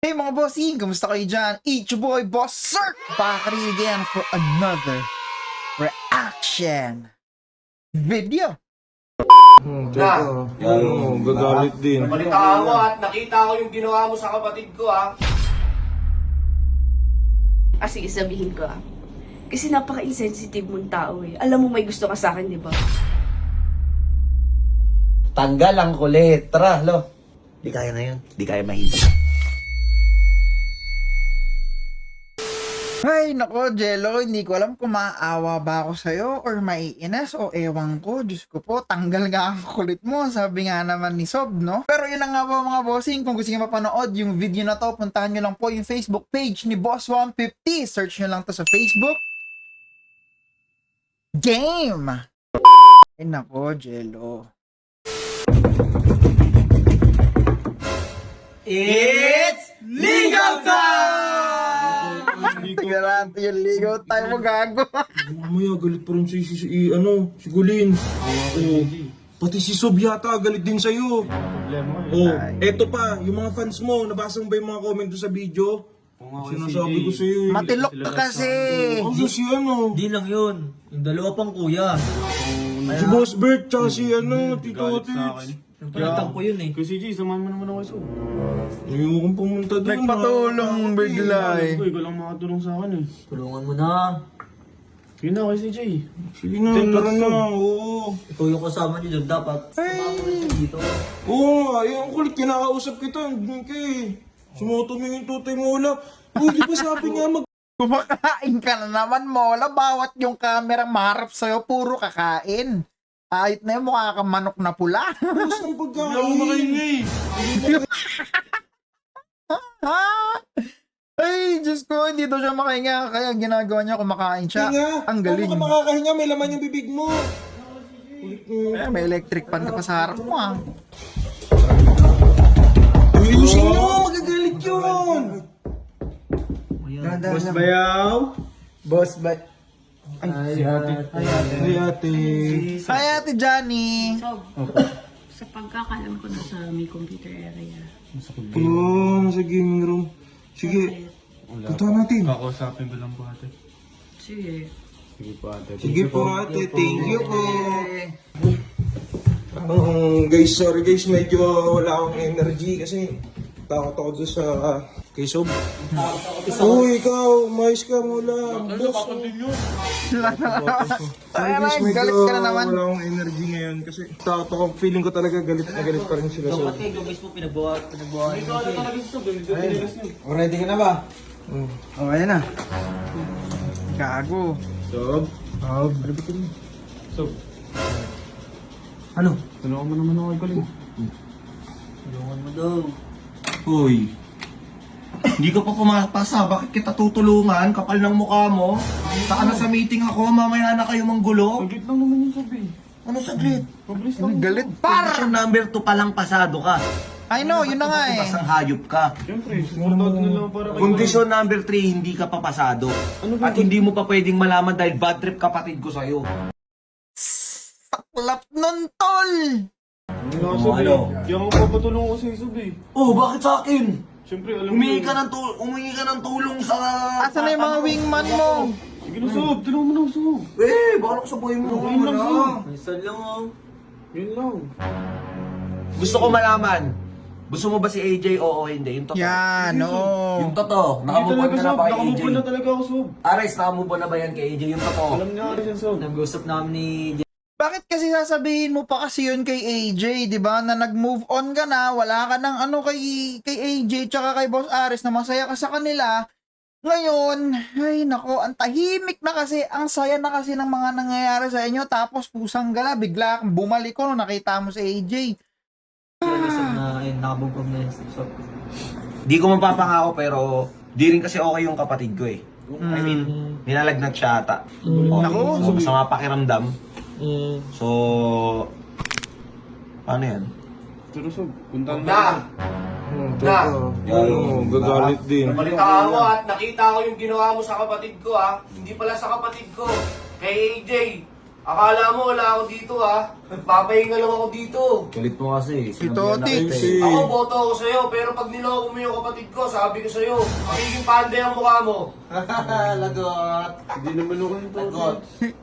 Hey mga bossing, kamusta kayo dyan? It's your boy, Boss Sir! Back again for another reaction video. Teka, gagalit din. Balitaan mo at nakita ko yung ginawa mo sa kapatid ko ha. Sige, sabihin ko Kasi napaka-insensitive mong tao eh. Alam mo may gusto ka sa akin, di ba? Tanggal ang kulit. Tara, lo. Di kaya na yun. Di kaya mahindi. Ay, nako, Jello, hindi ko alam kung maawa ba ako sa'yo or maiinis o ewan ko. Diyos ko po, tanggal nga ang kulit mo. Sabi nga naman ni Sob, no? Pero yun na nga po mga bossing. Kung gusto nyo mapanood yung video na to, puntahan nyo lang po yung Facebook page ni Boss150. Search nyo lang to sa Facebook. Game! Ay, nako, Jello. It's legal time! Tingnan natin yung ligaw tayo mo gago. Mamaya, galit pa rin si Gulin. Pati si Sob yata, galit din sa'yo. Eto pa, yung mga fans mo, nabasa mo ba yung mga comment doon sa video? Sinasabi ko sa'yo eh. Matilok ka kasi. Ano si Hindi lang yun. Yung dalawa pang kuya. Si Boss Bert, tsaka si Tito Otis. Palitan ko yun eh. Kasi G, samahan mo naman ako kay Sob. Ayokong pumunta doon. Nagpatulong bigla eh. Ikaw lang makatulong sa akin eh. Tulungan mo na. Yun na kasi J. Sige na, tara na, oo. Ikaw yung kasama niyo doon. Dapat sumama ko rin dito. Oo, yung kulit, kinakausap kita, hindi ka eh. Sumuto mo yung tutay mo wala. Uy, di ba sabi nga Kumakain ka na naman mo. Wala, bawat yung camera maharap sa'yo, puro kakain. Ayot na yung mukha kang manok na pula. Tapos ng pagkain. Hindi ako makahinga eh. Ay, Diyos ko, hindi daw siya makahinga. Kaya ginagawa niya, kumakain siya. Hinga. Ang galing. Ano ka makakahinga? May laman yung bibig mo. May electric fan ka pa sa harap mo ah. Ayusin nyo, magagalit yun. Boss Bayaw. Boss, ba? Ay, ate. Hi, Ate Johnny. So, sa pagkakalam ko na sa may computer area. Oo, nasa gaming room. Sige, punta natin. Kakausapin ko lang po ate. Sige. Sige po ate, thank you po. Guys, sorry guys, medyo wala akong energy kasi takot ako doon sa kay Sob. Uy, ikaw, mais ka mula. Sorry guys, medyo Galit ka na naman. wala akong energy ngayon kasi takot ako, feeling ko talaga galit na galit pa rin sila Sob. Dapat kayo guys po pinagbuhat. Ready ka na ba? Oh, ayan na. Gago. Sob? Sob, Ano? tulungan mo naman ako kay Colin. Tulungan mo daw. Uy. Hindi ka pa pumapasa. Bakit kita tutulungan? Kapal ng mukha mo. Saka na sa meeting ako. Mamaya na kayo manggulo. Saglit lang naman yung Sob eh. Ano saglit? Mabilis lang. Galit. Posisyon number 2 pa lang pasado ka. I know, yun na nga eh. Basang hayop ka. Siyempre, sumunod na lang para kay Kondisyon number 3, hindi ka papasado. At hindi mo pa pwedeng malaman dahil bad trip kapatid ko sa'yo. Saklap nun, tol. Hindi nga Sob eh. Kaya ako papatulong ko sa Sob eh. Oh, bakit sa akin? Siyempre, alam Humingi ko ka ng tulong sa... Asan na yung mga wingman mo? Sige na Sob, tulungan mo na ako Sob. Bahala ko sa buhay mo. Yun lang Sob. Minsan lang oh. Yun lang. Gusto ko malaman. Gusto mo ba si AJ? Oo, hindi. Yung totoo. Yan, oo. Yung totoo. Hindi Nakamove on talaga ka na Sob, ba kay AJ? nakamove on na talaga ako Sob. Ares, nakamove on na ba yan kay AJ? Yung totoo. Alam niya rin yan Sob. Nag-usap namin ni Bakit kasi sasabihin mo pa kasi yun kay AJ, di ba? Na nag-move on ka na, wala ka ng ano kay AJ tsaka kay Boss Ares na masaya ka sa kanila. Ngayon, ay nako, ang tahimik na kasi, ang saya na kasi ng mga nangyayari sa inyo, tapos pusang gala, bigla kang bumalik ko nung nakita mo si AJ. Usap na ayun, nakabugog na yun. So, Di ko mapapangako pero di rin kasi okay yung kapatid ko eh. I mean, nilalagnat siya ata. Naku. So, masama pakiramdam. So, paano yan? Pero Sob, puntahan mo. Oo, gagalit din. Balitaan mo at nakita ko yung ginawa mo sa kapatid ko ha. Hindi pala sa kapatid ko. Kay AJ. Akala mo wala ako dito ha? Papahinga lang ako dito. Kulit mo kasi. Si Toti. Ako boto ako sa'yo, pero pag niloko mo yung kapatid ko, sabi ko sa'yo, magiging pande ang mukha mo. Lagot. Hindi naman ako yung Lagot.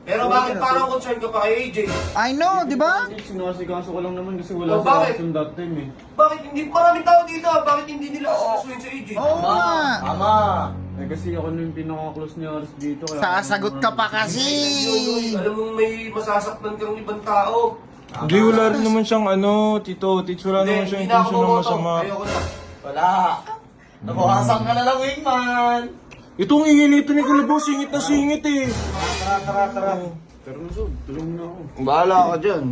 Pero bakit parang concerned ka pa kay AJ? I know, di ba? Sinasikaso ko lang naman kasi wala Oh, sa bakit? action that time eh. Bakit hindi maraming tao dito ha? Bakit hindi nila asikasuhin sa AJ? Oo nga. Tama. Eh kasi ako na yung pinaka-close ni Aris dito. Kaya Sasagot ka pa kasi. Alam mo may masasaktan kang ibang tao. Hindi, wala rin naman siyang Tito Tits, wala naman siyang Hindi na ako intention ng bumoto. masama. Ayoko na. Wala. Nabawasan ka na lang, wingman. Itong ingin ni Kalabaw, singit na singit eh. Tara. Pero Sob, tulong na ako. Bahala ka dyan.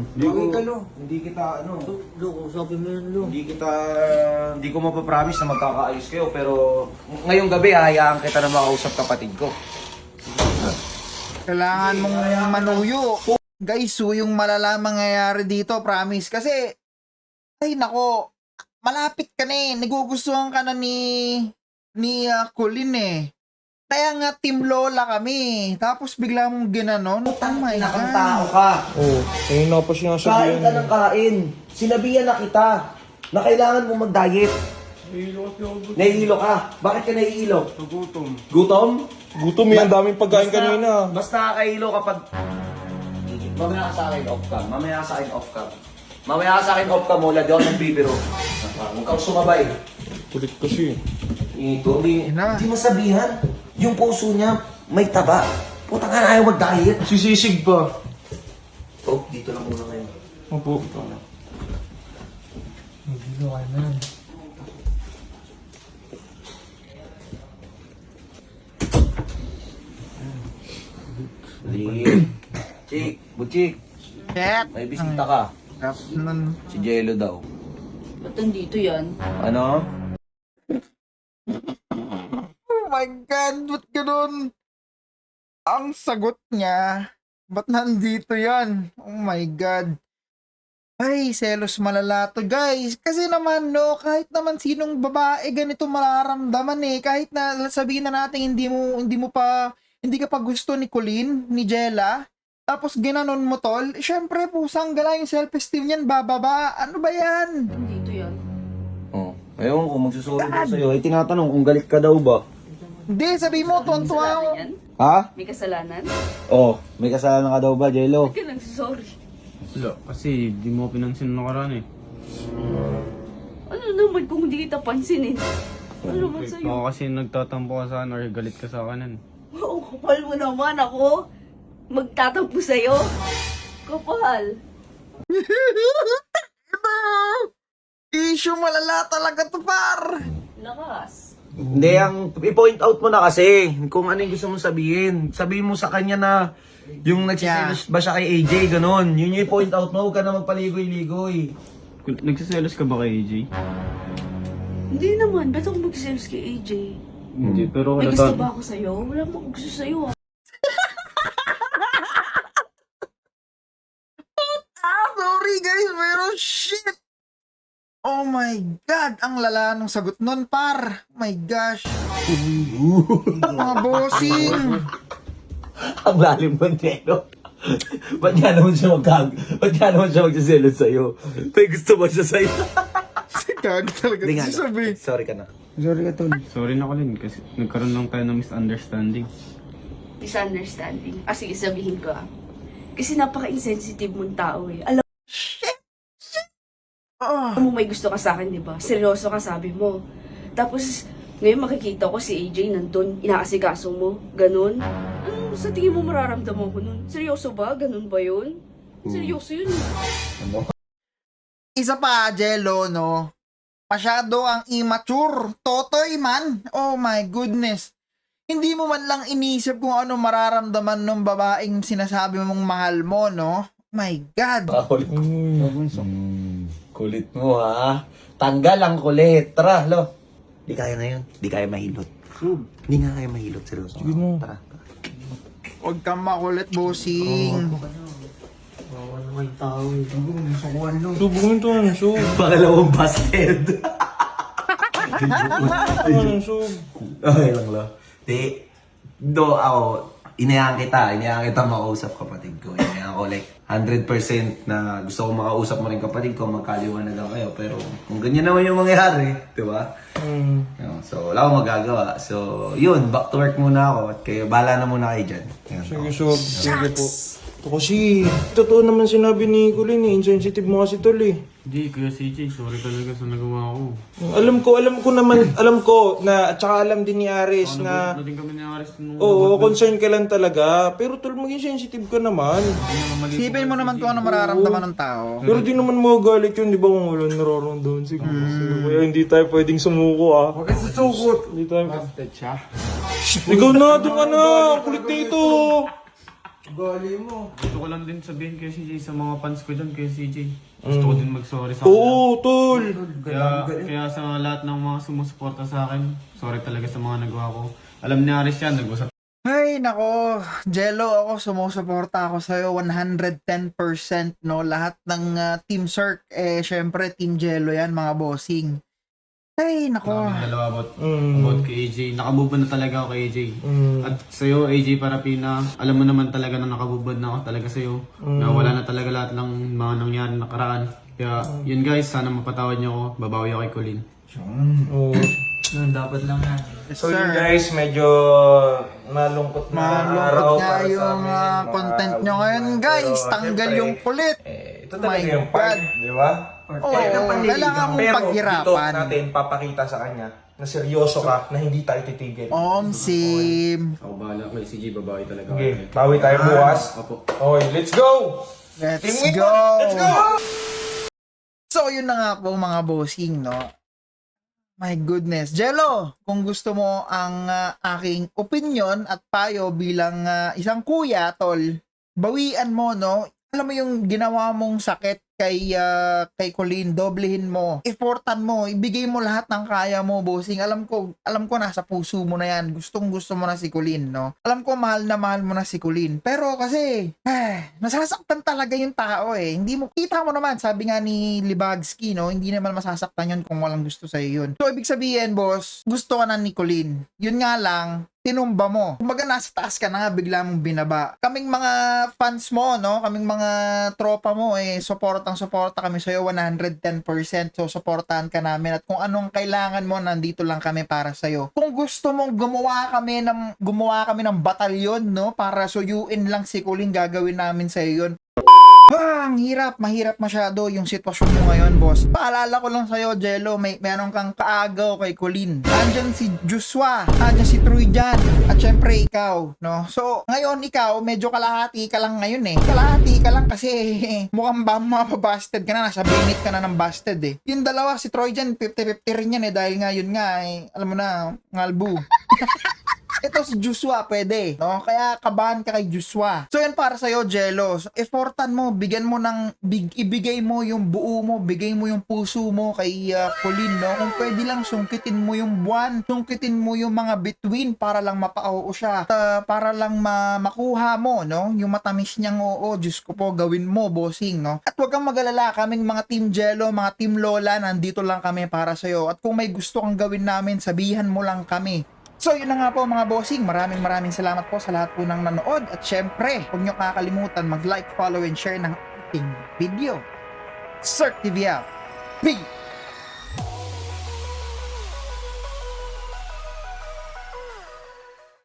Hindi kita Lo, usapin mo yun, Lo. Hindi ko mapapromise na magkakaayos kayo, pero ngayong gabi hayaan kita na makausap kapatid ko. Kailangan mong manuyo. Guys, so yung malala mangyayari dito, promise. Kasi, ay nako, malapit ka na eh. Nagugustuhan ka na ni Colin eh. Kaya nga Team Lola kami. Tapos bigla mong ginanon. Oh my Nakang God. tao ka. Oo, ayun na pa sinasabihan. Kain ka ng kain. Sinabihan na kita na kailangan mo mag-diet. Nahilo kasi ako doon. Nahihilo ka. Bakit ka nahihilo? Nagutom. Gutom? Gutom yan, daming pagkain kanina. Basta nakakahilo kapag... Mamaya ka sa akin off cam. Mamaya ka sa akin off cam. Mamaya ka sa akin off cam. Wala di ako ng bibiro. Huwag kang sumabay. Kulit kasi. Ito, Ina. di masabihan. Yung puso niya may taba. Puta nga ayaw mag-diet. Sisisig pa. Oh, dito lang muna ngayon. Opo. Chik, Butchik, Shit. may bisita ka. Afternoon. Si Jello daw. Ba't nandito yan? Ano? Oh my God, ba't ganun? Ang sagot niya, ba't nandito yan? Oh my God. Ay, selos malala to, guys. Kasi naman, no, kahit naman sinong babae ganito mararamdaman eh. Kahit na sabihin na natin hindi ka pa gusto ni Colin, ni Jella, tapos ginanon mo tol, syempre pusang gala yung self-esteem niyan, bababa. Ano ba yan? Nandito yan. Oh, ayun ko magsusuri daw sa'yo. Ay tinatanong kung galit ka daw ba? Hindi, sabi mo, May tuwan-tuwa ako. kasalanan yan? Ha? May kasalanan? Oh, may kasalanan ka daw ba, Jello? Ba't ka nagsasorry? Wala, kasi di mo pinansin nung nakaraan eh. Ano naman kung hindi kita pansinin? Ano naman sa'yo? Baka kasi nagtatampo ka sa akin or galit ka sa kanan. Oo, kapal mo naman ako. Magtatampo sa'yo. Kapal. Issue malala talaga to, par. Lakas. Hindi, ang i-point out mo na kasi kung ano yung gusto mong sabihin. Sabihin mo sa kanya na yung nagsiselos ba siya kay AJ, ganun. Yun yung i-point out mo, huwag ka na magpaligoy-ligoy. Nagsiselos ka ba kay AJ? Hindi naman. Ba't ako magsiselos kay AJ? Hindi, pero May gusto ba ako sa'yo? Wala mo akong gusto sa'yo ah. Sorry guys, mayroon shit. Oh my God, ang lala ng sagot nun, par. My gosh. Mga bossing. Ang lalim mo, Jello. Ba't nga naman siya magsiselos sa'yo? May gusto ba siya sa'yo? Kag talaga Hindi nga, sabi. sorry ka na. Sorry na Colin kasi nagkaroon lang tayo ng misunderstanding. Misunderstanding. Ah, sige, sabihin ko ah. Kasi napaka-insensitive mong tao eh. Alam Oh, mo may gusto ka sa akin, di ba? Seryoso ka, sabi mo. Tapos, ngayon makikita ko si AJ nandun, inaasikaso mo. Ganun. Ano sa tingin mo mararamdaman ko nun? Seryoso ba? Ganun ba yun? Seryoso yun. isa pa, Jello, no? Masyado ang immature. Totoy man. Oh my goodness. Hindi mo man lang inisip kung ano mararamdaman ng babaeng sinasabi mong mahal mo, no? My God. Kulit mo, ha? Tanggal ang kulit. Tara, lo. Di kaya ngayon. Di kaya mahilot. Di nga kaya mahilot, seryoso. Tara. Huwag kang makulit, bossing. Bawal naman yung tao eh. Subugin to ng sub. Pangalawang busted. Ano ng sub? Okay lang, lo. Di. Do, ako. inayaan kita makausap kapatid ko. Inayaan ko like 100% na gusto ko makausap mo rin kapatid ko, magkaliwan na lang kayo. Pero kung ganyan naman yung mangyayari, di ba? Yun, so wala akong magagawa. So yun, back to work muna ako at kayo, bala na muna kayo dyan. Yan. Sige, Sob. Sige po. Ito kasi, totoo naman sinabi ni Kulin eh. Insensitive mo kasi tol eh. Hindi, Kuya CJ, sorry talaga sa nagawa ko. Alam ko na, at saka alam din ni Aris na, Na din kami ni Aris nung... oo, concern ka lang talaga. Pero tol, maging sensitive ka naman. Isipin mo naman kung ano mararamdaman ng tao. Pero di naman magagalit yun, di ba kung wala nararamdaman siguro. Kaya hindi tayo pwedeng sumuko ah. Huwag ka susukot! Hindi tayo... Ikaw na, doon ka na! Ang kulit nito! Gusto ko lang din sabihin kay CJ sa mga fans ko dyan, kay CJ. Gusto ko din mag-sorry sa Oo, tol! Kaya sa lahat ng mga sumusuporta sa akin, sorry talaga sa mga nagawa ko. Alam ni Aris yan, nag-usap Ay, nako, Jello, ako sumusuporta ako sa'yo 110%, no? Lahat ng Team Cirque, syempre Team Jello yan, mga bossing. Ay, nako. namin dalawa about kay AJ. Nakabubad na talaga ako kay AJ. At sa'yo, AJ Parapina, alam mo naman talaga na nakabubad na ako talaga sa'yo. Na wala na talaga lahat ng mga nangyari nakaraan. Kaya, yun guys, sana mapatawad niyo ako. Babawi ako kay Colin. So yun guys, medyo malungkot na Malungkot araw nga para sa yung amin, content mga nyo ngayon, kalbo. guys. Pero, Tanggal syempre, yung kulit. Ito talaga My yung part, God. di ba? Oo, kailangan mong Pero dito paghirapan. natin papakita sa kanya na seryoso ka, na hindi tayo titigil. Sim. Ako bahala kay CJ, babawi talaga ako. Okay, bawi tayo bukas. Opo. Okay, let's go! Let's Team go! Let's go! So, yun na nga po mga bossing, no? My goodness. Jello, kung gusto mo ang aking opinion at payo bilang isang kuya, tol, bawian mo, no? Alam mo yung ginawa mong sakit kay Colin, doblehin mo, effortan mo, ibigay mo lahat ng kaya mo, bossing. Alam ko nasa puso mo na yan. Gusto mo na si Colin, no? Alam ko mahal na mahal mo na si Colin. Pero kasi, nasasaktan talaga yung tao eh. Hindi mo, kita mo naman, sabi nga ni Libagski, no? Hindi naman masasaktan yun kung walang gusto sa'yo yun. So, ibig sabihin, boss, gusto ka na ni Colin. Yun nga lang, tinumba mo. Kumbaga nasa taas ka na nga, bigla mong binaba. Kaming mga fans mo, no? Kaming mga tropa mo, suporta kami sa'yo 110%. So, supportahan ka namin. At kung anong kailangan mo, nandito lang kami para sa'yo. Kung gusto mong gumawa kami ng batalyon, no? Para suyuin lang si Colin, gagawin namin sa'yo yun. Ang mahirap masyado yung sitwasyon mo ngayon, boss. Paalala ko lang sa'yo, Jello, meron kang kaagaw kay Colin. Andyan si Joshua, andyan si Troy dyan, at syempre ikaw, no? So, ngayon ikaw, medyo kalahati ka lang ngayon eh. Kalahati ka lang kasi mukhang mapabasted ka na, nasa binit ka na ng busted eh. Yung dalawa, si Troy dyan, 50-50 rin yan eh, dahil nga yun nga eh, alam mo na, ngalbu. Ito si Joshua, pwede, no? Kaya kabahan ka kay Joshua. So, yan para sa'yo, Jello. So, effortan mo, ibigay mo yung buo mo, bigay mo yung puso mo kay Colin, no? Kung pwede lang, sungkitin mo yung buwan, sungkitin mo yung mga bituin para lang mapao siya, para lang makuha mo, no? Yung matamis niyang oo, Diyos ko po, gawin mo, bossing, no? At huwag kang mag-alala, kaming mga Team Jello, mga Team Lola, nandito lang kami para sa'yo. At kung may gusto kang gawin namin, sabihan mo lang kami. So, yun na nga po mga bossing. Maraming salamat po sa lahat po ng nanood. At syempre, huwag nyo kakalimutan mag-like, follow, and share ng ating video. Cirque TV out. Peace!